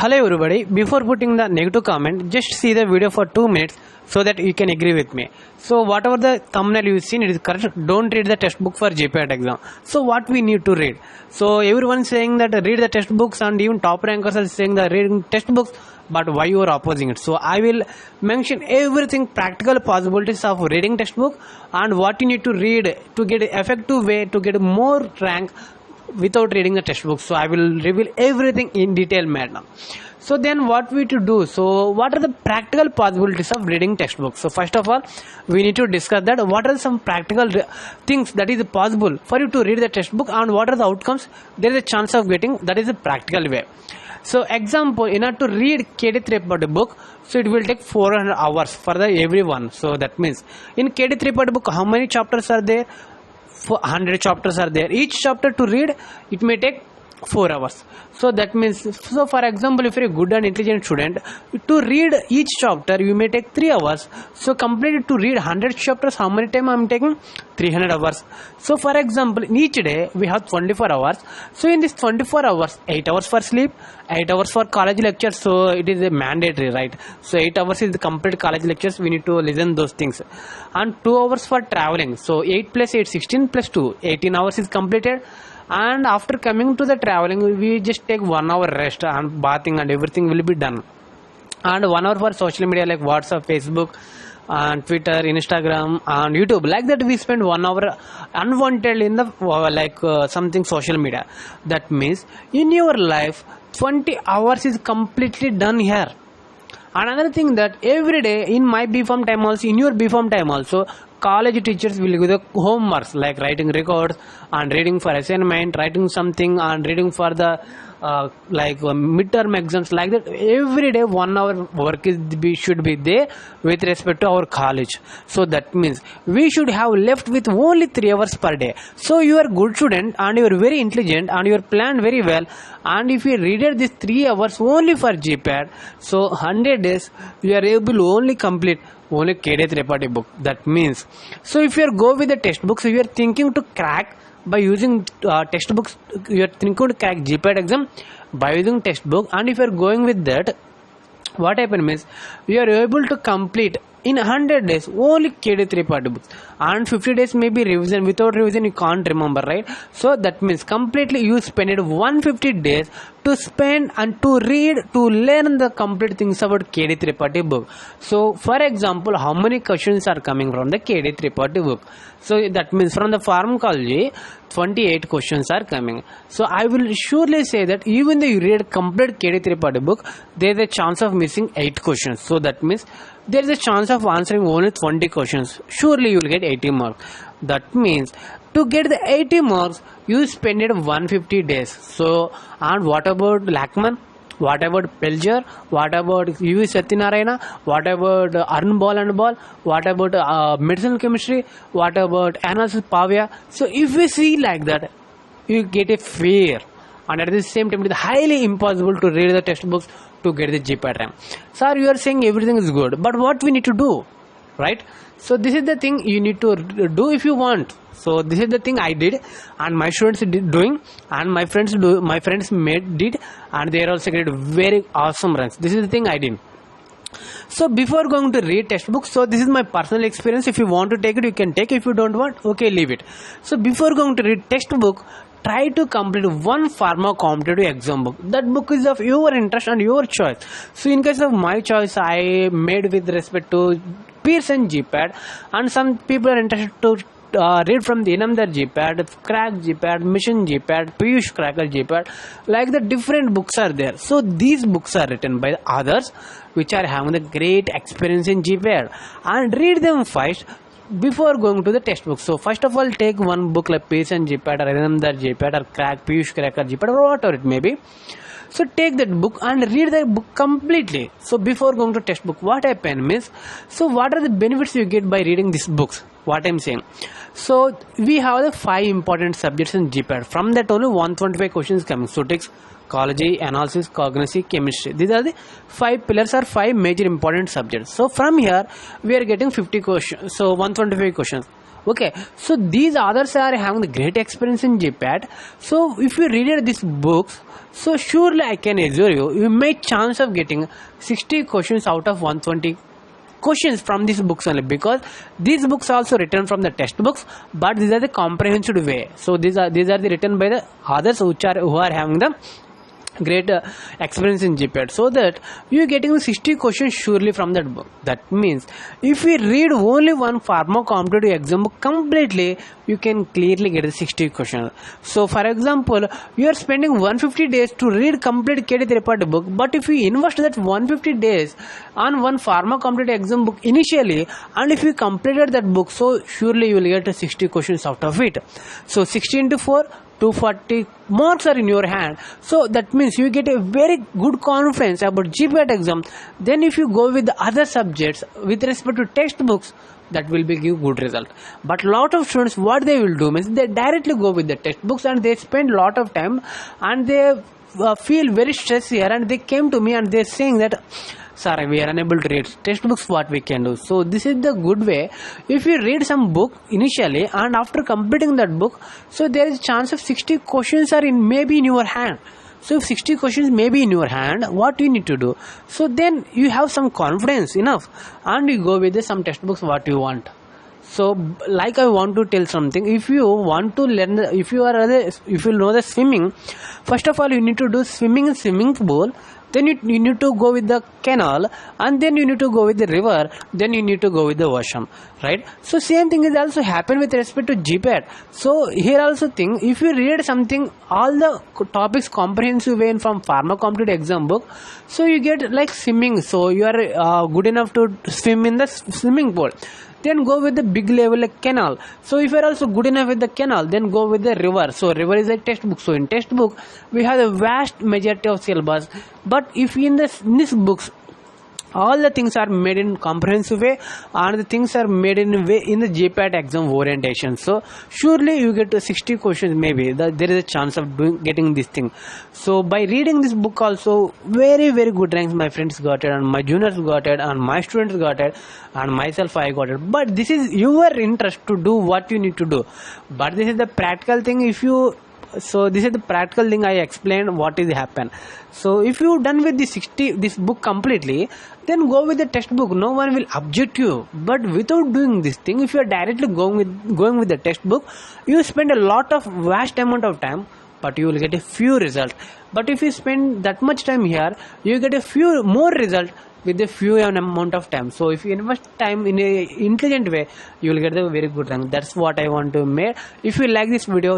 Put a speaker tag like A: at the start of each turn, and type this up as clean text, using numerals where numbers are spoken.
A: Hello everybody, before putting the negative comment, just see the video for 2 minutes so that you can agree with me. So whatever the thumbnail you seen, it is correct. Don't read the textbook for GPAT exam. So what we need to read? So everyone saying that read the textbooks, and even top rankers are saying that reading textbooks, but why you are opposing it? So I will mention everything practical possibilities of reading textbook and what you need to read to get effective way to get more rank without reading the textbook. So I will reveal everything in detail manner. So then what we to do? So what are the practical possibilities of reading textbooks? So first of all, we need to discuss that what are some practical things that is possible for you to read the textbook, and what are the outcomes there is a chance of getting. That is a practical way. So example, in order to read KD Tripathi book, so it will take 400 hours for the everyone. So that means in KD Tripathi book, how many chapters are there? 100 chapters are there. Each chapter to read, it may take 4 hours. So that means, so for example, if you're a good and intelligent student, to read each chapter you may take 3 hours. So completed to read 100 chapters, how many time I'm taking? 300 hours. So for example, in each day we have 24 hours. So in this 24 hours, 8 hours for sleep, 8 hours for college lectures. So it is a mandatory, right? So 8 hours is the complete college lectures, we need to listen those things. And 2 hours for traveling. So 8 plus 8, 16 plus 2, 18 hours is completed. And after coming to the traveling, we just take 1 hour rest, and bathing and everything will be done. And 1 hour for social media like WhatsApp, Facebook, and Twitter, Instagram, and YouTube. Like that, we spend 1 hour unwanted in the something social media. That means in your life, 20 hours is completely done here. Another thing that every day in my BPharm time also, in your BPharm time also, college teachers will give the homeworks like writing records and reading for assignment, writing something and reading for the midterm exams. Like that, every day 1 hour work should be there with respect to our college. So that means we should have left with only 3 hours per day. So you are good student and you are very intelligent and you are planned very well, and if you read this 3 hours only for GPAT, so 100 days you are able to only complete only KD Tripathi book. That means, so if you are go with the textbooks, you are thinking to crack by using textbooks, you are thinking to crack GPAT exam by using textbook, and if you are going with that, what happens means you are able to complete in 100 days only KD Tripathi books, and 50 days maybe revision. Without revision you can't remember, right? So that means completely you spend 150 days to spend and to read, to learn the complete things about KD Tripathi book. So for example, how many questions are coming from the KD Tripathi book? So that means from the pharmacology, 28 questions are coming. So I will surely say that even though you read complete KD Tripathi book, there is a chance of missing 8 questions. So that means there is a chance of answering only 20 questions. Surely you will get 80 marks. That means to get the 80 marks, you spend 150 days. So, and what about Lachman? What about Pelger? What about U.V. Satyanarayana? What about Arun Ball and Ball? What about medicinal chemistry? What about analysis Pavia? So if we see like that, you get a fair, and at the same time it is highly impossible to read the textbooks to get the GPAT rank. Sir, you are saying everything is good, but what we need to do, right? So this is the thing you need to do if you want. So this is the thing I did, and my students did doing, and my friends did, and they are also getting very awesome ranks. This is the thing I did. So before going to read textbooks, so this is my personal experience. If you want to take it, you can take. If you don't want, okay, leave it. So before going to read textbook, try to complete one pharma competitive exam book. That book is of your interest and your choice. So in case of my choice, I made with respect to Pearson GPAT, and some people are interested to read from the Inamdar GPAT, Crack GPAT, Mission GPAT, Piyush Cracker GPAT. Like the different books are there. So these books are written by others which are having the great experience in GPAT, and read them first before going to the textbook. So first of all, take one book like Pearson GPAT or Inamdar GPAT or Crack, Piyush Cracker GPAT or whatever it may be. So take that book and read the book completely. So before going to textbook, what happens means, so what are the benefits you get by reading these books? What I'm saying. So we have the 5 important subjects in GPAT. From that only 125 questions coming. So takes ecology, analysis, cognition, chemistry. These are the 5 pillars or 5 major important subjects. So from here we are getting 50 questions. So 125 questions. Okay, so these authors are having the great experience in GPAT. So if you read these books, so surely I can assure you, you may chance of getting 60 questions out of 120 questions from these books only, because these books also written from the textbooks, but these are the comprehensive way. So these are the written by the others who are having the great experience in GPAT, so that you are getting 60 questions surely from that book. That means if we read only one pharma competitive exam book completely, you can clearly get the 60 questions. So for example, you are spending 150 days to read complete KD Tripathi book, but if you invest that 150 days on one pharma competitive exam book initially, and if you completed that book, so surely you will get 60 questions out of it. So 60 into 4, 240 marks are in your hand. So that means you get a very good confidence about GPAT exam. Then if you go with the other subjects with respect to textbooks, that will be give good result. But lot of students, what they will do means they directly go with the textbooks, and they spend lot of time, and they feel very stressed here, and they came to me and they're saying that, sir, we are unable to read textbooks, what we can do. So this is the good way. If you read some book initially, and after completing that book, so there is a chance of 60 questions are maybe in your hand. So if 60 questions may be in your hand, what you need to do? So then you have some confidence enough, and you go with some textbooks what you want. So like I want to tell something, if you want to learn, if you know the swimming, first of all you need to do swimming in swimming pool, then you need to go with the canal, and then you need to go with the river, then you need to go with the ocean, right? So same thing is also happen with respect to GPAT. So here also think, if you read something, all the topics comprehensive way from pharma competitive exam book, so you get like swimming, so you are good enough to swim in the swimming pool, then go with the big level like canal. So if you are also good enough with the canal, then go with the river. So river is a textbook. So in textbook we have a vast majority of syllabus, but if in this books all the things are made in comprehensive way, and the things are made in way in the GPAT exam orientation. So surely you get to 60 questions, maybe there is a chance of getting this thing. So by reading this book also, very very good ranks my friends got it, and my juniors got it, and my students got it, and myself I got it. But this is your interest to do what you need to do, but this is the practical thing. So this is the practical thing I explained what is happen. So if you done with this book completely, then go with the textbook, no one will object you. But without doing this thing, if you are directly going with the textbook, you spend a lot of vast amount of time, but you will get a few results. But if you spend that much time here, you get a few more result with a few amount of time. So if you invest time in a intelligent way, you will get a very good rank. That's what I want to make. If you like this video,